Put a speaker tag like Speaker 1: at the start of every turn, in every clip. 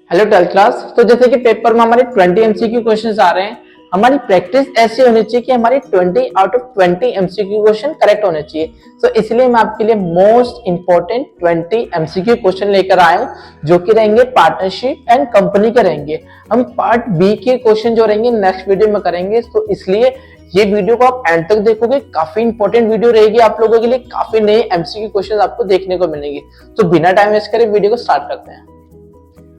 Speaker 1: Hello 12th class. तो जैसे कि पेपर में हमारे 20 एमसीक्यू क्वेश्चंस आ रहे हैं, हमारी प्रैक्टिस ऐसी होनी चाहिए कि हमारी 20 out of 20 MCQ question correct होने चाहिए। तो इसलिए मैं आपके लिए मोस्ट इंपॉर्टेंट 20 एमसीक्यू क्वेश्चन लेकर आया हूँ, जो कि रहेंगे पार्टनरशिप एंड कंपनी के रहेंगे। हम पार्ट बी के क्वेश्चन जो रहेंगे नेक्स्ट वीडियो में करेंगे, तो इसलिए ये वीडियो को आप एंड तक देखोगे, काफी इंपॉर्टेंट वीडियो रहेगी आप लोगों के लिए। काफी नए एमसीक्यू क्वेश्चन आपको देखने को मिलेंगे। तो बिना टाइम वेस्ट करे वीडियो को स्टार्ट करते हैं।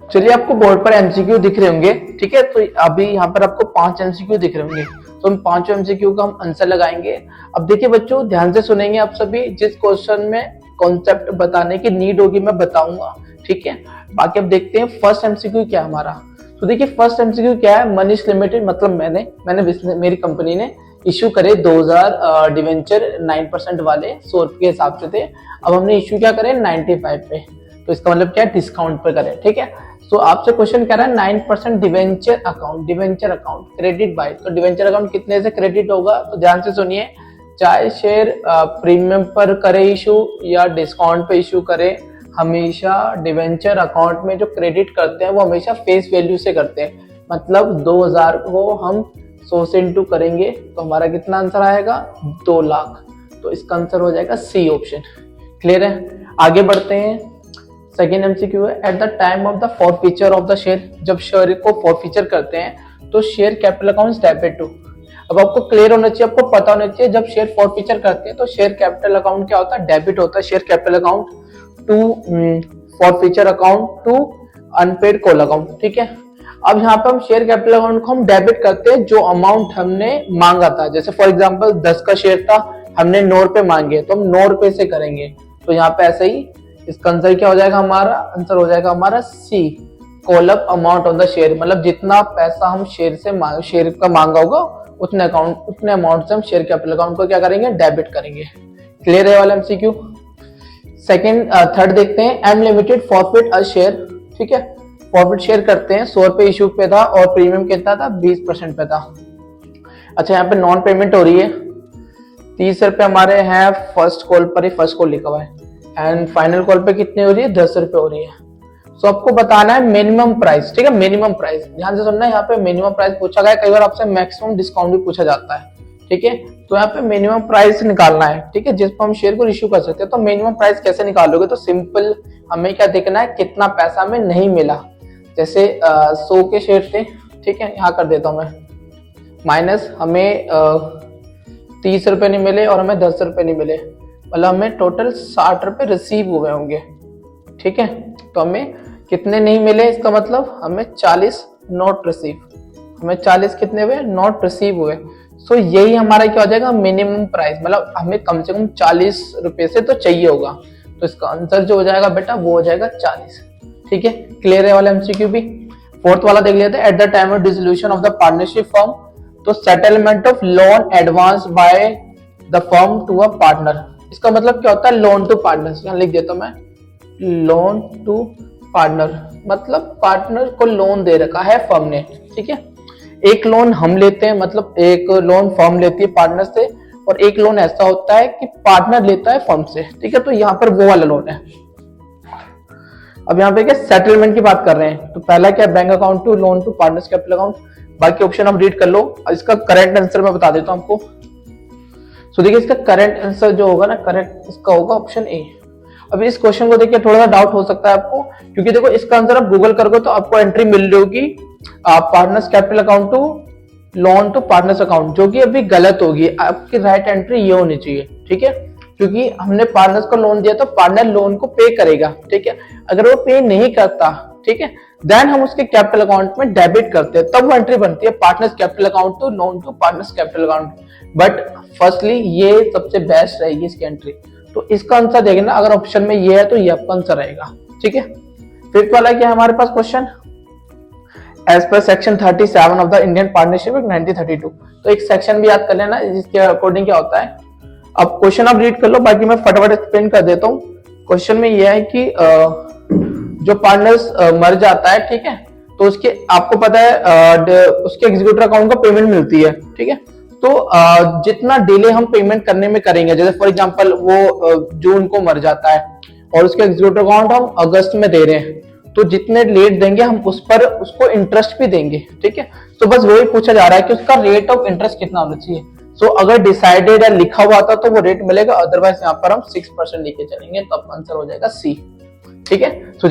Speaker 1: चलिए, आपको बोर्ड पर एमसीक्यू दिख रहे होंगे, ठीक है। तो अभी यहाँ पर आपको 5 एमसीक्यू दिख रहे होंगे, तो हम 5 एमसीक्यू का हम आंसर लगाएंगे। अब देखिए बच्चों, ध्यान से सुनेंगे आप सभी। जिस क्वेश्चन में कॉन्सेप्ट बताने की नीड होगी मैं बताऊंगा, ठीक है। बाकी अब देखते हैं फर्स्ट एमसीक्यू क्या है हमारा। तो देखिए फर्स्ट एमसीक्यू क्या है। मनीष लिमिटेड मतलब मेरी कंपनी ने इश्यू करे 2000 डिवेंचर 9% वाले 100 रुपए के हिसाब से थे। अब हमने इश्यू क्या करे 95 पे, तो इसका मतलब क्या है, डिस्काउंट पे करें, ठीक है। तो आपसे क्वेश्चन कह रहा है 9% डिवेंचर अकाउंट क्रेडिट बाय। तो डिवेंचर अकाउंट कितने से क्रेडिट होगा, तो ध्यान से सुनिए। चाहे शेयर प्रीमियम पर करे इशू या डिस्काउंट पे इशू करे, हमेशा डिवेंचर अकाउंट में जो क्रेडिट करते हैं वो हमेशा फेस वैल्यू से करते हैं। मतलब 2000 को हम 100 से इंटू करेंगे तो हमारा कितना आंसर आएगा, 2 लाख। तो इसका आंसर हो जाएगा सी ऑप्शन। क्लियर है। आगे बढ़ते हैं। सेकेंड एमसीक्यू है, at the time of the forfeiture of the share. जब शेयर को फॉरफीचर करते हैं तो share capital account debit to. अब आपको क्लियर होना चाहिए, आपको पता होना चाहिए, जब शेयर फॉरफीचर करते हैं तो शेयर कैपिटल अकाउंट क्या होता है, डेबिट होता है। Share capital account to forfeiture account to unpaid call account, ठीक है। अब यहाँ पे हम शेयर कैपिटल अकाउंट को हम डेबिट करते हैं जो अमाउंट हमने मांगा था। जैसे फॉर एग्जांपल 10 का शेयर था, हमने 9 रुपए मांगे, तो हम 9 रुपए से करेंगे। तो यहाँ पे ऐसे ही इसका आंसर क्या हो जाएगा, हमारा आंसर हो जाएगा हमारा C, call up amount on the share. मतलब जितना पैसा हम शेयर का मांगा होगा उतने अमाउंट से हम शेयर कैपिटल अकाउंट को क्या करेंगे, डेबिट करेंगे। क्लियर है वाला एमसीक्यू। थर्ड देखते हैं। M limited forfeit a share, ठीक है। फॉरफिट शेयर करते हैं, 100 रुपए इशू पे था और प्रीमियम कितना था, 20% पे था। अच्छा, यहाँ पे नॉन पेमेंट हो रही है। 30 रुपए हमारे हैं फर्स्ट कॉल पर ही, फर्स्ट कॉल लिखा हुआ है। एंड फाइनल कॉल पे कितनी हो रही है, 10 रुपए हो रही है। सो आपको बताना है मिनिमम प्राइस, ठीक है। मिनिमम प्राइस ध्यान से सुनना है। यहाँ पे मिनिमम प्राइस पूछा गया है। कई बार आपसे मैक्सिमम डिस्काउंट भी पूछा जाता है, ठीक है। तो यहाँ पे मिनिमम प्राइस निकालना है, ठीक है, जिस पर हम शेयर को इश्यू कर सकते हैं। तो मिनिमम प्राइस कैसे निकालोगे, तो सिंपल हमें क्या देखना है, कितना पैसा हमें नहीं मिला। जैसे 100 के शेयर थे, ठीक है, यहाँ कर देता हूँ मैं, माइनस हमें 30 रुपए नहीं मिले और हमें 10 रुपए नहीं मिले, मतलब हमें टोटल 60 रुपए रिसीव हुए होंगे, ठीक है। तो हमें कितने नहीं मिले, इसका मतलब हमें 40 नॉट रिसीव, हमें 40 कितने हुए, नॉट रिसीव हुए। सो यही हमारा क्या हो जाएगा, मिनिमम प्राइस। मतलब हमें कम से कम 40 रुपए से तो चाहिए होगा। तो इसका आंसर जो हो जाएगा बेटा वो हो जाएगा 40, ठीक है। क्लियर है वाला एमसीक्यू भी। फोर्थ वाला देख लेते हैं। At the time of dissolution of the partnership firm, तो settlement of loan advance by the firm to a partner. इसका मतलब क्या होता है, लोन टू पार्टनर। यहाँ लिख देता हूं मैं, लोन टू पार्टनर, मतलब पार्टनर को लोन दे रखा है फर्म ने, ठीक है। एक लोन हम लेते हैं, मतलब एक लोन फर्म लेती है पार्टनर से, और एक लोन ऐसा होता है कि पार्टनर लेता है फर्म से, ठीक है। तो यहाँ पर वो वाला लोन है। अब यहाँ पे क्या सेटलमेंट की बात कर रहे हैं। तो पहला क्या, bank account to loan to partners capital account. बाकी ऑप्शन आप रीड कर लो। इसका करेक्ट आंसर मैं बता देता हूँ आपको। तो देखिए इसका करेक्ट आंसर जो होगा ना, करेक्ट इसका होगा ऑप्शन ए। अभी इस क्वेश्चन को देखिए थोड़ा सा डाउट हो सकता है आपको, क्योंकि देखो इसका आंसर आप गूगल करोगे तो आपको एंट्री मिल रही होगी partners capital account to loan to partners account, जो कि अभी गलत होगी। आपकी राइट एंट्री ये होनी चाहिए, ठीक है। क्योंकि हमने पार्टनर्स को लोन दिया तो पार्टनर लोन को पे करेगा, ठीक है। अगर वो पे नहीं करता, ठीक है, देन हम उसके कैपिटल अकाउंट में डेबिट करते हैं, तब वो एंट्री बनती है partners capital account to loan to partners capital account. But firstly ये सबसे बेस्ट रहेगी इसकी एंट्री। तो इसका आंसर देखना, अगर ऑप्शन में ये है तो ये आपका आंसर रहेगा, ठीक है। फिफ्थ वाला क्या है हमारे पास question, as per section 37 of the Indian Partnership Act 1932। तो एक सेक्शन भी याद कर लेना जिसके अकॉर्डिंग क्या होता है। अब क्वेश्चन आप रीड कर लो, बाकी मैं फटाफट एक्सप्लेन कर देता हूँ। क्वेश्चन में यह है कि जो पार्टनर्स मर जाता है, ठीक है, तो उसके आपको पता है उसके एग्जीक्यूटिव अकाउंट को पेमेंट मिलती है, ठीक है। तो जितना डिले हम पेमेंट करने में करेंगे, जैसे फॉर एग्जांपल वो जून को मर जाता है और उसके एग्जीक्यूटिव अकाउंट हम अगस्त में दे रहे हैं, तो जितने रेट देंगे हम उस पर उसको इंटरेस्ट भी देंगे, ठीक है। तो बस वही पूछा जा रहा है कि उसका रेट ऑफ इंटरेस्ट कितना होना चाहिए। सो अगर डिसाइडेड या लिखा हुआ था तो वो रेट मिलेगा, अदरवाइज यहाँ पर हम 6% लेके चलेंगे, तो आंसर हो जाएगा सी, ठीक है। तो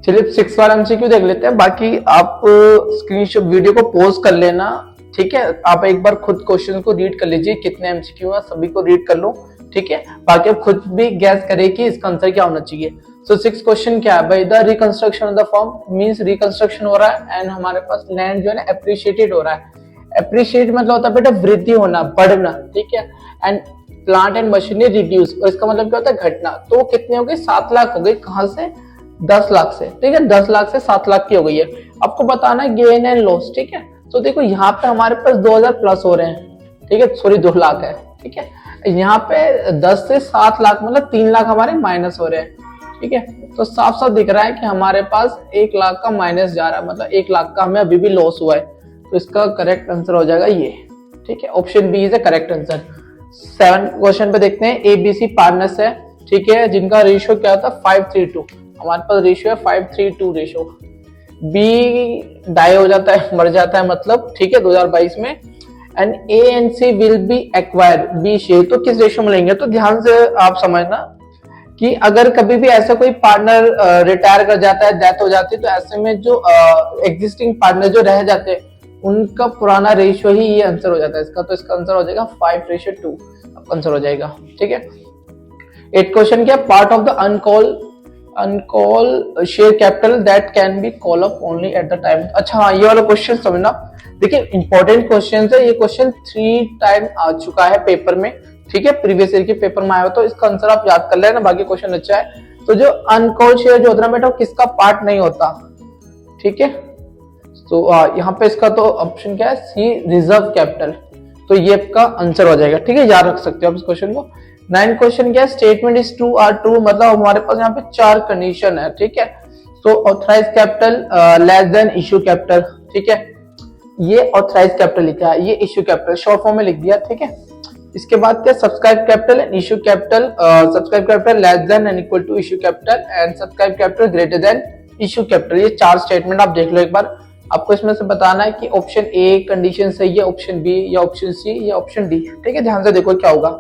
Speaker 1: चलिए 6 वाला एमसीक्यू देख लेते हैं। बाकी आप स्क्रीनशॉट वीडियो को पॉज कर लेना, ठीक है। आप एक बार खुद क्वेश्चन को रीड कर लीजिए, कितने एमसीक्यू है सभी को रीड कर लो, ठीक है। बाकी आप खुद भी गैस करें कि इसका आंसर क्या होना चाहिए। सो 6 क्वेश्चन क्या है भाई, the reconstruction of the form means reconstruction हो रहा है एंड हमारे पास लैंड जो है ना एप्रिशिएटेड हो रहा है। एप्रिशिएट मतलब होता है बेटा वृद्धि होना, बढ़ना, ठीक है। And plant and machinery reduce, और इसका मतलब क्या होता है घटना। तो कितने हो गए, 7 लाख हो गए, कहां से, 10 लाख से, ठीक है। 10 लाख से 7 लाख की हो गई है। आपको बताना है गेन एंड लॉस, ठीक है। तो देखो यहाँ पे हमारे पास 2000 प्लस हो रहे हैं, ठीक है, सॉरी 2 लाख है, ठीक है। यहाँ पे 10 से 7 लाख मतलब 3 लाख हमारे माइनस हो रहे हैं, ठीक है। तो साफ साफ दिख रहा है कि हमारे पास 1 लाख का माइनस जा रहा है, मतलब 1 लाख का हमें अभी भी लॉस हुआ है। तो इसका करेक्ट आंसर हो जाएगा ये, ठीक है, option B is the correct answer. 7 question पे देखते हैं, एबीसी पार्टनर्स है, ठीक है, जिनका रेशियो क्या होता है 5:3:2, हमारे पास रेशियो है 5:3:2 रेशियो। बी डाई हो जाता है, मर जाता है मतलब, ठीक है, 2022 में। And A and C will be acquire B share, तो किस रेशियो में लेंगे, तो ध्यान से आप समझना कि अगर कभी भी ऐसा कोई पार्टनर रिटायर कर जाता है, डेथ हो जाती है, तो ऐसे में जो एग्जिस्टिंग पार्टनर जो रह जाते हैं उनका पुराना रेशियो ही ये आंसर हो जाता है इसका। तो इसका आंसर हो जाएगा 5:2 आंसर हो जाएगा, ठीक है। 8 क्वेश्चन क्या, part of the uncalled share capital that can be call up only eight the time. अच्छा हाँ, ये वाला क्वेश्चन समझना, देखिए इंपॉर्टेंट क्वेश्चन है ये। क्वेश्चन 3 टाइम आ चुका है पेपर में, ठीक है, प्रीवियस ईयर के पेपर में आया हो, तो इसका आंसर आप याद कर लेना, बाकी क्वेश्चन अच्छा है। तो जो अनकॉल शेयर जो होता है बेटा किसका पार्ट नहीं होता, ठीक है। तो यहाँ पे इसका तो ऑप्शन क्या है, सी रिजर्व कैपिटल, तो ये आपका आंसर हो जाएगा, ठीक है, याद रख सकते हो आप इस क्वेश्चन को। 9 क्वेश्चन क्या है, statement is true are true, मतलब हमारे पास यहाँ पे 4 कंडीशन है, ठीक है। तो authorise capital less than issue capital, ठीक है, ये ऑथराइज कैपिटल लिखा है, ये इश्यू कैपिटल शॉर्ट फॉर्म में लिख दिया, ठीक है। इसके बाद क्या, subscribe capital and issue capital, subscribe capital less than and equal to issue capital and subscribe capital greater than issue capital. ये 4 स्टेटमेंट आप देख लो एक बार। आपको इसमें से बताना है कि ऑप्शन ए कंडीशन सही है, ऑप्शन बी या ऑप्शन सी या ऑप्शन डी, ठीक है। ध्यान से देखो क्या होगा।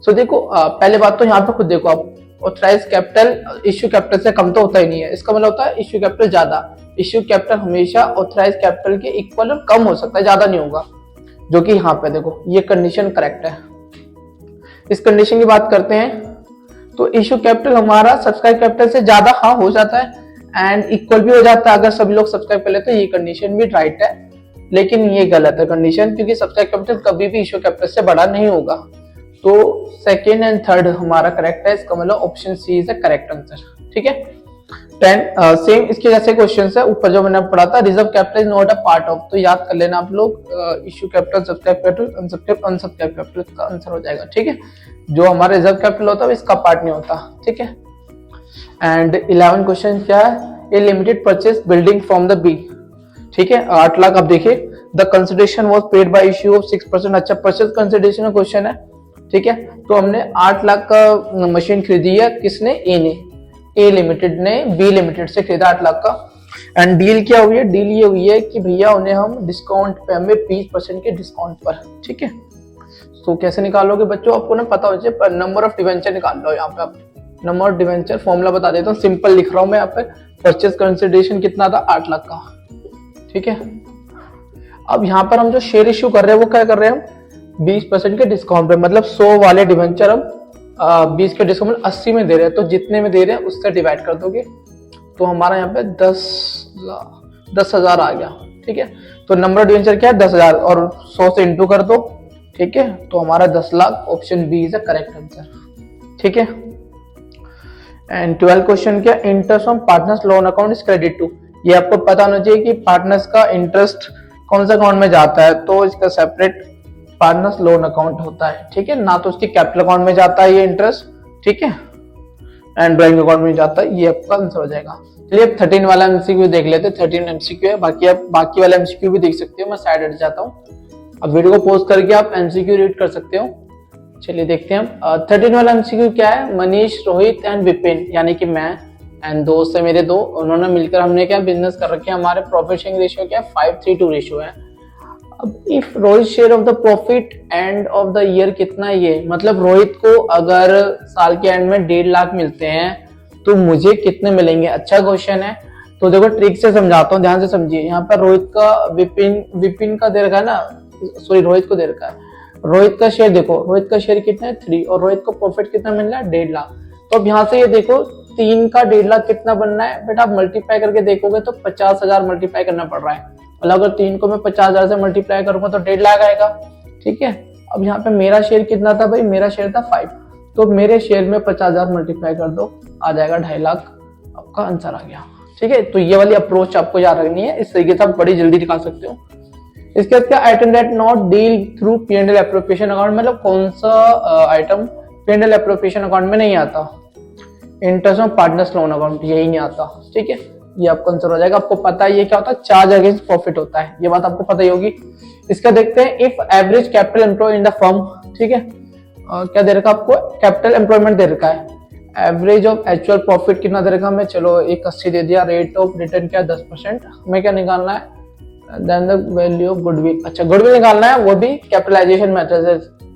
Speaker 1: सो देखो पहले बात तो यहाँ पे खुद देखो आप, ऑथराइज कैपिटल इश्यू कैपिटल से कम तो होता ही नहीं है, इसका मतलब होता है इश्यू कैपिटल ज्यादा। इश्यू कैपिटल हमेशा ऑथराइज कैपिटल के इक्वल और कम हो सकता है, ज्यादा नहीं होगा, जो कि यहाँ पे देखो ये कंडीशन करेक्ट है। इस कंडीशन की बात करते हैं तो इश्यू कैपिटल हमारा सब्सक्राइब कैपिटल से ज्यादा हाँ हो जाता है एंड इक्वल भी हो जाता है अगर सभी लोग सब्सक्राइब कर लेते, तो ये कंडीशन भी राइट है। लेकिन ये गलत है कंडीशन, क्योंकि सब्सक्राइब कैपिटल कभी भी इश्यू कैपिटल से बड़ा नहीं होगा। तो सेकेंड एंड थर्ड हमारा करेक्ट है, इसका मतलब option C is the correct answer, ठीक है। 10 सेम इसके जैसे क्वेश्चन है ऊपर जो मैंने पढ़ा था, reserve capital is not a part of, तो याद कर लेना आप लोग, issue capital, subscribe capital, unsubscribe capital, इसका आंसर हो जाएगा, ठीक है। जो हमारा रिजर्व कैपिटल होता है इसका पार्ट नहीं होता, ठीक है। एंड 11 क्वेश्चन क्या है, A limited purchase building from the B, ठीक है, 8 लाख। अब देखिए the consideration was paid by issue of 6%, अच्छा परचेज कंसिडरेशन का क्वेश्चन है, ठीक है। तो हमने 8 लाख का मशीन खरीदी है, किसने, ए ने, ए लिमिटेड ने बी लिमिटेड से खरीदा 8 लाख का। एंड डील क्या हुई है, डील ये हुई है कि भैया उन्हें हम डिस्काउंट पे, हमें 20% के डिस्काउंट पर, ठीक है। तो कैसे निकालोगे बच्चों, आपको ना पता हो जाए, नंबर ऑफ डिवेंचर निकाल लो। यहाँ पे आप नंबर ऑफ डिवेंचर फॉर्मूला बता देता हूँ, सिंपल लिख रहा हूँ मैं यहाँ पे। परचेज कंसिडरेशन कितना था, 8 लाख का, ठीक है। अब यहाँ पर हम जो शेयर इश्यू कर रहे हैं वो क्या कर रहे हैं हम, 20% के डिस्काउंट पे, मतलब 100 वाले डिवेंचर हम 20 के डिस्काउंट 80 में दे रहे हैं, तो जितने में दे रहे हैं उससे डिवाइड कर दोगे तो हमारा यहाँ पे 10,000 आ गया, ठीक है। तो नंबर ऑफ डिवेंचर क्या है, 10,000 और 100 से इंटू कर दो, ठीक है। तो हमारा 10 lakh, option B is the correct answer, ठीक है। एंड 12 क्वेश्चन क्या, interest on partners loan account is credit to, ये आपको पता होना चाहिए कि पार्टनर्स का इंटरेस्ट कौन सा अकाउंट में जाता है, तो इसका सेपरेट पार्टनर्स लोन अकाउंट होता है, ठीक है, ना तो उसके कैपिटल अकाउंट में जाता है ये इंटरेस्ट, ठीक है, एंड ड्राइंग अकाउंट में जाता है, ये आपका आंसर हो जाएगा। चलिए 13 वाला एमसीक्यू देख लेते हैं, 13 एमसीक्यू है, बाकी आप बाकी वाला एमसीक्यू भी देख सकते हो, मैं साइड हट जाता हूँ। अब वीडियो को पॉज करके आप एमसीक्यू रीड कर सकते हो। चलिए देखते हैं हम 13 वाला एमसीक्यू क्या है, मनीष, रोहित एंड विपिन, यानी कि मैं, एंड दोस्त है मेरे दो, उन्होंने मिलकर हमने क्या बिजनेस कर रखे हैं, हमारे प्रॉफिट शेयरिंग रेशियो क्या है 5:3 रेशियो है। अब if Rohit share of the profit end of the year कितना है, ये मतलब रोहित को अगर साल के एंड में 1.5 लाख मिलते हैं तो मुझे कितने मिलेंगे। अच्छा क्वेश्चन है, तो देखो ट्रिक से समझाता हूँ, ध्यान से समझिए। यहाँ पर रोहित का विपिन का दे रखा है ना, सॉरी रोहित को दे रखा है। रोहित का शेयर देखो, रोहित का शेयर कितना है 3 और रोहित को प्रॉफिट कितना मिल रहा है 1.5 लाख। तो अब यहाँ से ये देखो 3 का 1.5 लाख कितना बनना है बेटा, आप मल्टीप्लाई करके देखोगे तो 50,000 मल्टीप्लाई करना पड़ रहा है। मतलब अगर 3 को मैं 50,000 से मल्टीप्लाई करूंगा तो 1.5 लाख आएगा। ठीक है, अब यहाँ पे मेरा शेयर कितना था भाई, मेरा शेयर था 5, तो मेरे शेयर में 50,000 मल्टीप्लाई कर दो, आ जाएगा 2.5 लाख, आपका आंसर आ गया। ठीक है, तो ये वाली अप्रोच आपको याद रखनी है, इस तरीके से आप बड़ी जल्दी निकाल सकते हो। इसके बाद क्या, item that not deal through P&L appropriation account, मतलब कौन सा आइटम P&L एप्रोप्रिएशन अकाउंट में नहीं आता, interest of partners loan account, यही नहीं आता। ठीक है, ये आपका आंसर हो जाएगा। आपको पता है ये क्या होता है, चार्ज अगेंस्ट प्रॉफिट होता है, ये बात आपको पता ही होगी। इसका देखते हैं, if average capital employ in the firm, ठीक है, क्या दे रखा आपको, कैपिटल एम्प्लॉयमेंट दे रखा है, एवरेज ऑफ एक्चुअल प्रॉफिट कितना दे रखा हमें, चलो 180 दे दिया, रेट ऑफ रिटर्न क्या 10%, हमें क्या निकालना है, then the value of goodwill. अच्छा, गुडविल निकालना है, वो भी कैपिटलाइजेशन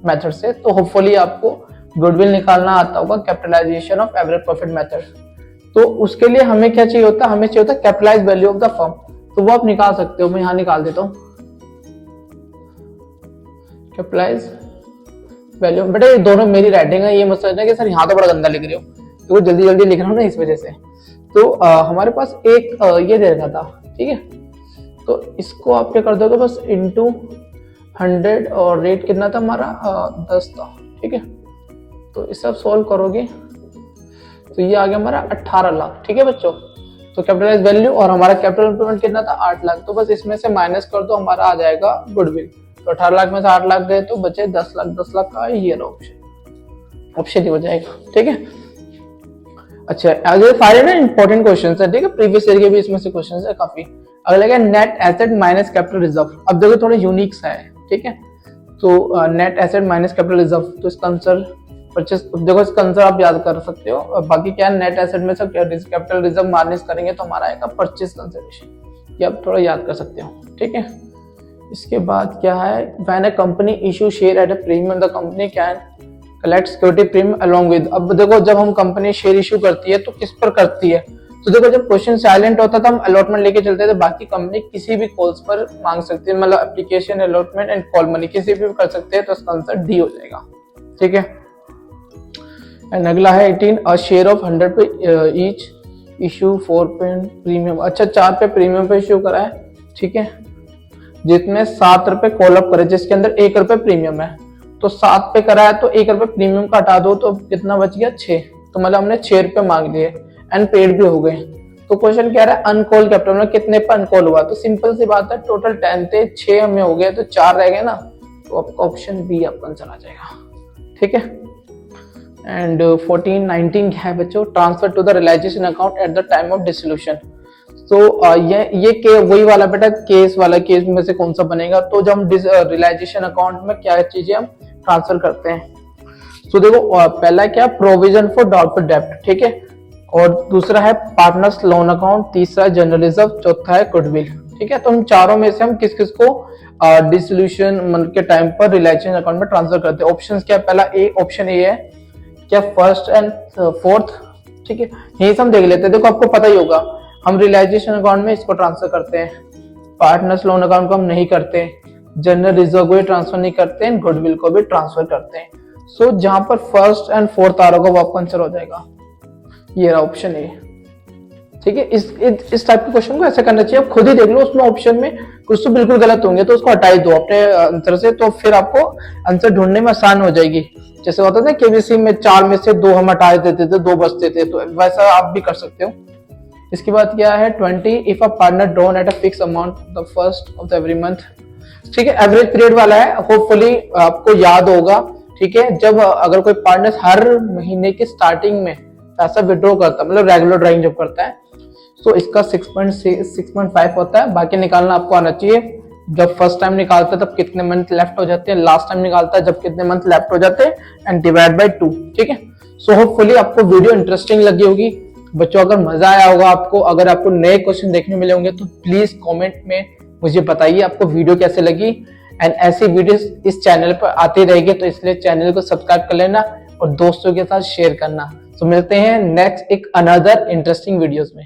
Speaker 1: मेथड से, तो होपफुली आपको गुडविल निकालना आता होगा capitalisation of average profit method. तो उसके लिए हमें क्या चाहिए होता है, हमें चाहिए होता है capitalise value of the firm, तो वो आप निकाल सकते हो, मैं यहाँ निकाल देता हूँ कैपिटलाइज वैल्यू। बेटा ये दोनों मेरी राइटिंग है, ये मत सोचना कि सर यहाँ तो बड़ा गंदा लिख रहे हो, तो जल्दी जल्दी लिख रहा हूँ ना इस वजह से। तो हमारे पास एक ये दे रखा था, ठीक है, तो इसको आप क्या कर दोगे बस इंटू 100 और रेट कितना था हमारा 10 था। ठीक है, तो इसे आप सॉल्व करोगे तो ये आ गया हमारा 18 लाख। ठीक है बच्चों, तो कैपिटलाइज वैल्यू और हमारा कैपिटल एम्प्लॉयमेंट कितना था 8 लाख, तो बस इसमें से माइनस कर दो, हमारा आ जाएगा गुडविल। तो 18 लाख में से 8 लाख गए तो बचे 10 लाख, 10 लाख का ये ऑप्शन ही हो जाएगा। ठीक है, अच्छा आगे सारे ना इंपॉर्टेंट क्वेश्चन है, ठीक है, प्रीवियस ईयर के भी इसमें से क्वेश्चन है काफी। अगला क्या, net asset minus capital reserve. अब देखो थोड़ा यूनिक सा है, ठीक है, तो net asset minus capital reserve, तो इसका आंसर परचेस, देखो इसका आंसर आप याद कर सकते हो। बाकी क्या है, नेट एसेट में से कैपिटल रिजर्व माइनस करेंगे तो हमारा आएगा परचेस कंसिडरेशन, ये आप थोड़ा याद कर सकते हो। ठीक है, इसके बाद क्या है, when a company issue share at a premium the company can collect security premium along with. अब देखो जब हम कंपनी शेयर इशू करती है तो किस पर करती है, तो देखो जब क्वेश्चन साइलेंट होता था हम अलॉटमेंट लेके चलते थे, बाकी कंपनी किसी भी कॉल्स पर मांग सकती है, मतलब application, allotment and call money किसी भी कर सकते हैं, तो इसका आंसर डी हो जाएगा। ठीक है, एंड अगला है 18, अ शेयर ऑफ 100 पे ईच इशू 4 पे प्रीमियम। अच्छा 4 पे प्रीमियम पे इशू करा है, ठीक है, जिसमें 7 रुपए कॉल अप करे, जिसके अंदर 1 रुपए प्रीमियम है, तो 7 पे करा है तो 1 रुपए प्रीमियम का हटा दो तो कितना बच गया 6, तो मतलब हमने 6 रुपए मांग लिए एंड पेड भी हो गए। तो क्वेश्चन कह रहा है अनकॉल कैपिटल में कितने पर अनकॉल हुआ, तो सिंपल सी बात है, टोटल 10 थे, 6 हमें हो गए तो 4 रह गए ना, तो आपका ऑप्शन बी आपका आंसर आ जाएगा। ठीक है, एंड 14, 19 क्या है बच्चों, transfer to the realisation account at the time of dissolution. तो ये वही वाला बेटा केस वाला, केस में से कौन सा बनेगा, तो जब हम रियलाइजेशन अकाउंट में क्या चीजें हम ट्रांसफर करते हैं, तो देखो पहला क्या, प्रोविजन फॉर डाउटफुल डेब्ट, ठीक है, और दूसरा है पार्टनर्स लोन अकाउंट, तीसरा जनरल रिजर्व, चौथा है गुडविल। ठीक है, तो हम चारों में से हम किस किस को डिसोल्यूशन के टाइम पर रियलाइजेशन अकाउंट में ट्रांसफर करते हैं। ऑप्शन क्या, पहला ऑप्शन ए है क्या, फर्स्ट एंड फोर्थ। ठीक है, यही हम देख लेते हैं। देखो आपको पता ही होगा, हम रियलाइजेशन अकाउंट में इसको ट्रांसफर करते हैं, पार्टनर्स लोन अकाउंट को हम नहीं करते, जनरल रिजर्व को भी ट्रांसफर नहीं करते हैं, गुडविल को भी ट्रांसफर करते हैं। सो जहां पर फर्स्ट एंड फोर्थ आ रहा होगा वो आपका आंसर हो जाएगा, ये रहा ऑप्शन ए। ठीक है, इस टाइप के क्वेश्चन को ऐसे करना चाहिए, आप खुद ही देख लो उसमें ऑप्शन में कुछ तो बिल्कुल गलत होंगे तो उसको हटा ही दो अपने आंसर से, तो फिर आपको आंसर ढूंढने में आसान हो जाएगी। जैसे होता था केबीसी में 4 में से 2 हम हटा देते थे, 2 बचते थे, तो वैसा आप भी कर सकते हो। इसके बाद क्या है 20, if a partner drawn at a fix amount the first of every month. ठीक है, एवरेज पीरियड वाला है, होपफुली आपको याद होगा। ठीक है, जब अगर कोई पार्टनर हर महीने की स्टार्टिंग में पैसा विड्रॉ करता है, मतलब रेगुलर ड्राइंग जब करता है, तो इसका 6.5 होता है। बाकी निकालना आपको आना चाहिए, जब फर्स्ट टाइम निकालता है तब कितने मंथ लेफ्ट हो जाते हैं, लास्ट टाइम निकालता है जब कितने मंथ लेफ्ट हो जाते हैं, एंड डिवाइड बाय 2। ठीक है, सो होपफुली आपको वीडियो इंटरेस्टिंग लगी होगी। बच्चों अगर मजा आया होगा आपको, अगर आपको नए क्वेश्चन देखने मिले होंगे तो प्लीज कमेंट में मुझे बताइए आपको वीडियो कैसे लगी। एंड ऐसी वीडियोस इस चैनल पर आती रहेगी, तो इसलिए चैनल को सब्सक्राइब कर लेना और दोस्तों के साथ शेयर करना। तो मिलते हैं नेक्स्ट एक अनदर इंटरेस्टिंग वीडियोस में।